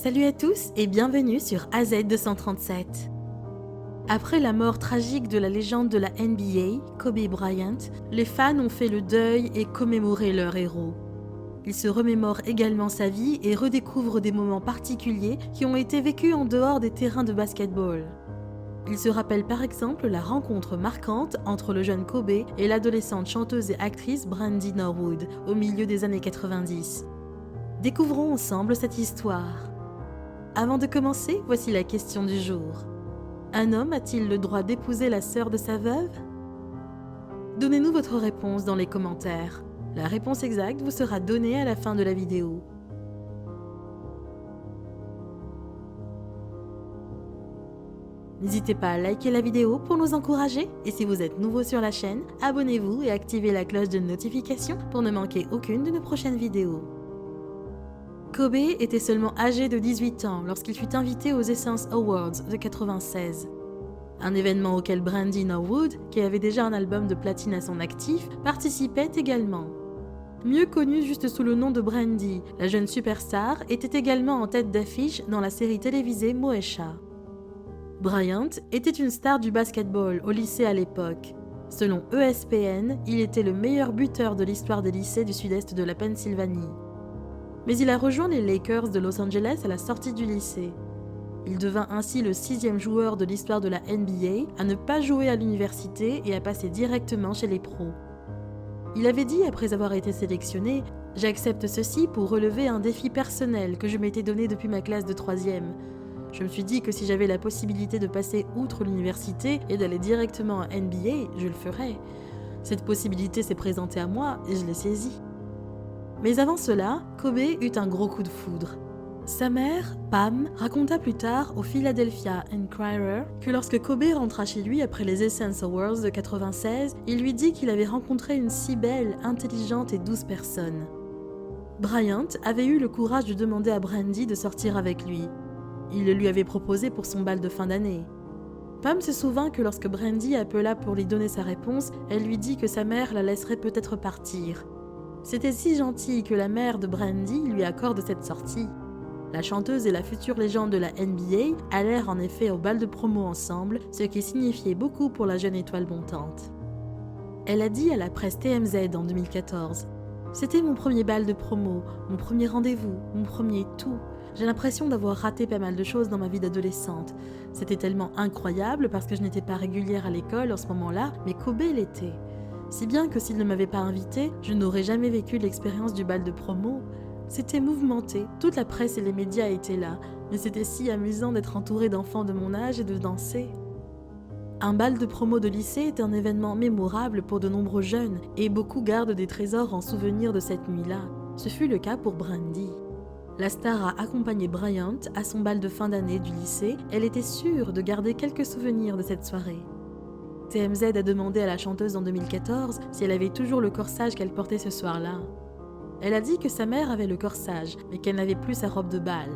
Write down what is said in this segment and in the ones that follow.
Salut à tous et bienvenue sur AZ237. Après la mort tragique de la légende de la NBA, Kobe Bryant, les fans ont fait le deuil et commémoré leur héros. Ils se remémorent également sa vie et redécouvrent des moments particuliers qui ont été vécus en dehors des terrains de basketball. Ils se rappellent par exemple la rencontre marquante entre le jeune Kobe et l'adolescente chanteuse et actrice Brandy Norwood au milieu des années 90. Découvrons ensemble cette histoire. Avant de commencer, voici la question du jour. Un homme a-t-il le droit d'épouser la sœur de sa veuve? Donnez-nous votre réponse dans les commentaires. La réponse exacte vous sera donnée à la fin de la vidéo. N'hésitez pas à liker la vidéo pour nous encourager et si vous êtes nouveau sur la chaîne, abonnez-vous et activez la cloche de notification pour ne manquer aucune de nos prochaines vidéos. Kobe était seulement âgé de 18 ans lorsqu'il fut invité aux Essence Awards de 96. Un événement auquel Brandy Norwood, qui avait déjà un album de platine à son actif, participait également. Mieux connue juste sous le nom de Brandy, la jeune superstar était également en tête d'affiche dans la série télévisée Moesha. Bryant était une star du basketball au lycée à l'époque. Selon ESPN, il était le meilleur buteur de l'histoire des lycées du sud-est de la Pennsylvanie. Mais il a rejoint les Lakers de Los Angeles à la sortie du lycée. Il devint ainsi le 6e joueur de l'histoire de la NBA à ne pas jouer à l'université et à passer directement chez les pros. Il avait dit après avoir été sélectionné « J'accepte ceci pour relever un défi personnel que je m'étais donné depuis ma classe de 3e. Je me suis dit que si j'avais la possibilité de passer outre l'université et d'aller directement à NBA, je le ferais. Cette possibilité s'est présentée à moi et je l'ai saisie. » Mais avant cela, Kobe eut un gros coup de foudre. Sa mère, Pam, raconta plus tard au Philadelphia Inquirer que lorsque Kobe rentra chez lui après les Essence Awards de 96, il lui dit qu'il avait rencontré une si belle, intelligente et douce personne. Bryant avait eu le courage de demander à Brandy de sortir avec lui. Il le lui avait proposé pour son bal de fin d'année. Pam se souvint que lorsque Brandy appela pour lui donner sa réponse, elle lui dit que sa mère la laisserait peut-être partir. C'était si gentil que la mère de Brandy lui accorde cette sortie. La chanteuse et la future légende de la NBA allèrent en effet au bal de promo ensemble, ce qui signifiait beaucoup pour la jeune étoile montante. Elle a dit à la presse TMZ en 2014 « C'était mon premier bal de promo, mon premier rendez-vous, mon premier tout. J'ai l'impression d'avoir raté pas mal de choses dans ma vie d'adolescente. C'était tellement incroyable parce que je n'étais pas régulière à l'école en ce moment-là, mais Kobe l'était. Si bien que s'il ne m'avait pas invitée, je n'aurais jamais vécu l'expérience du bal de promo. C'était mouvementé, toute la presse et les médias étaient là, mais c'était si amusant d'être entourée d'enfants de mon âge et de danser. Un bal de promo de lycée est un événement mémorable pour de nombreux jeunes et beaucoup gardent des trésors en souvenir de cette nuit-là. Ce fut le cas pour Brandy. La star a accompagné Bryant à son bal de fin d'année du lycée, elle était sûre de garder quelques souvenirs de cette soirée. TMZ a demandé à la chanteuse en 2014 si elle avait toujours le corsage qu'elle portait ce soir-là. Elle a dit que sa mère avait le corsage, mais qu'elle n'avait plus sa robe de bal.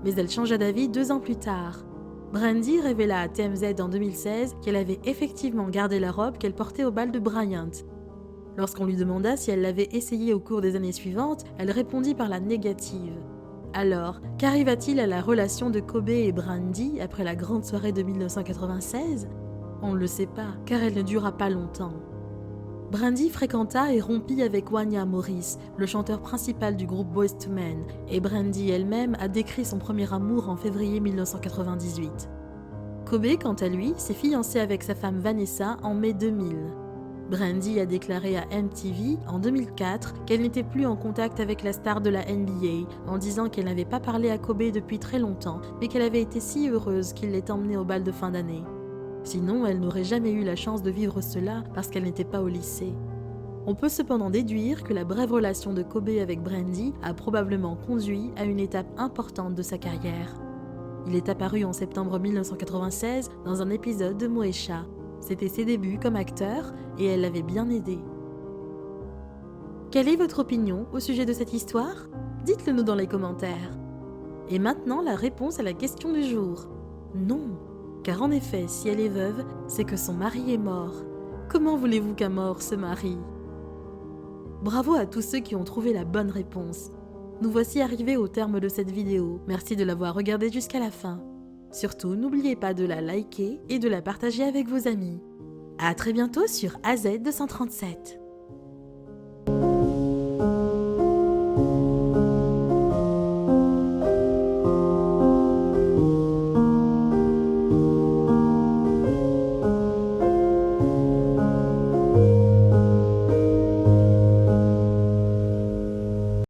Mais elle changea d'avis 2 ans plus tard. Brandy révéla à TMZ en 2016 qu'elle avait effectivement gardé la robe qu'elle portait au bal de Bryant. Lorsqu'on lui demanda si elle l'avait essayée au cours des années suivantes, elle répondit par la négative. Alors, qu'arriva-t-il à la relation de Kobe et Brandy après la grande soirée de 1996 ? On ne le sait pas, car elle ne dura pas longtemps. Brandy fréquenta et rompit avec Wanya Morris, le chanteur principal du groupe Boyz II Men, et Brandy elle-même a décrit son premier amour en février 1998. Kobe, quant à lui, s'est fiancé avec sa femme Vanessa en mai 2000. Brandy a déclaré à MTV en 2004 qu'elle n'était plus en contact avec la star de la NBA, en disant qu'elle n'avait pas parlé à Kobe depuis très longtemps, mais qu'elle avait été si heureuse qu'il l'ait emmenée au bal de fin d'année. Sinon, elle n'aurait jamais eu la chance de vivre cela parce qu'elle n'était pas au lycée. On peut cependant déduire que la brève relation de Kobe avec Brandy a probablement conduit à une étape importante de sa carrière. Il est apparu en septembre 1996 dans un épisode de Moesha. C'était ses débuts comme acteur et elle l'avait bien aidé. Quelle est votre opinion au sujet de cette histoire? Dites-le nous dans les commentaires. Et maintenant, la réponse à la question du jour. Non. Car en effet, si elle est veuve, c'est que son mari est mort. Comment voulez-vous qu'un mort se marie? Bravo à tous ceux qui ont trouvé la bonne réponse. Nous voici arrivés au terme de cette vidéo. Merci de l'avoir regardée jusqu'à la fin. Surtout, n'oubliez pas de la liker et de la partager avec vos amis. À très bientôt sur AZ237.